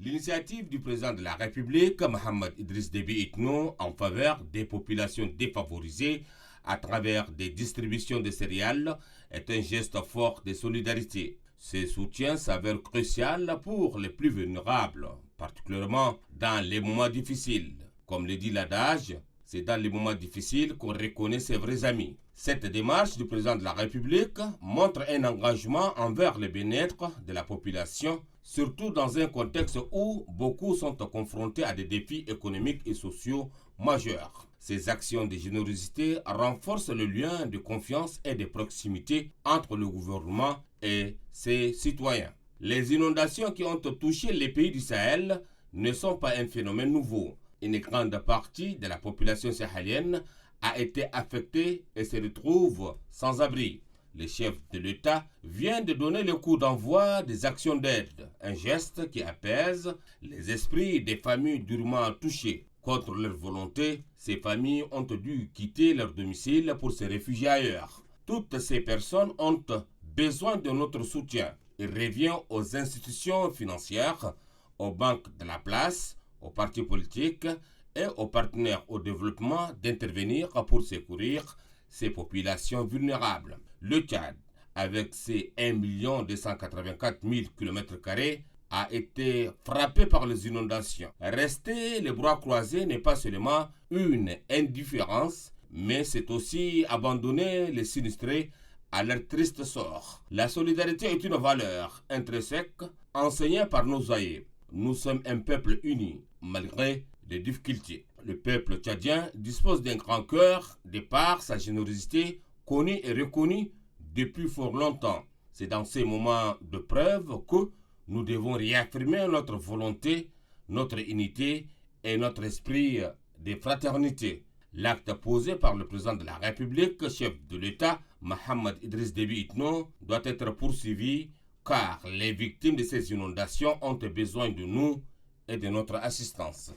L'initiative du président de la République, Mohamed Idriss Déby Itno, en faveur des populations défavorisées à travers des distributions de céréales est un geste fort de solidarité. Ce soutien s'avère crucial pour les plus vulnérables, particulièrement dans les moments difficiles. Comme le dit l'adage, c'est dans les moments difficiles qu'on reconnaît ses vrais amis. Cette démarche du président de la République montre un engagement envers le bien-être de la population, surtout dans un contexte où beaucoup sont confrontés à des défis économiques et sociaux majeurs. Ces actions de générosité renforcent le lien de confiance et de proximité entre le gouvernement et ses citoyens. Les inondations qui ont touché les pays du Sahel ne sont pas un phénomène nouveau. Une grande partie de la population sahélienne a été affectée et se retrouve sans abri. Le chef de l'État vient de donner le coup d'envoi des actions d'aide, un geste qui apaise les esprits des familles durement touchées. Contre leur volonté, ces familles ont dû quitter leur domicile pour se réfugier ailleurs. Toutes ces personnes ont besoin de notre soutien. Il revient aux institutions financières, aux banques de la place, aux partis politiques et aux partenaires au développement d'intervenir pour secourir ces populations vulnérables. Le Tchad, avec ses 1 284 000 km², a été frappé par les inondations. Rester les bras croisés n'est pas seulement une indifférence, mais c'est aussi abandonner les sinistrés à leur triste sort. La solidarité est une valeur intrinsèque enseignée par nos aïeux. Nous sommes un peuple uni, malgré les difficultés. Le peuple tchadien dispose d'un grand cœur de par sa générosité connue et reconnue depuis fort longtemps. C'est dans ces moments de preuve que nous devons réaffirmer notre volonté, notre unité et notre esprit de fraternité. L'acte posé par le président de la République, chef de l'État, Mohamed Idriss Déby Itno, doit être poursuivi car les victimes de ces inondations ont besoin de nous et de notre assistance.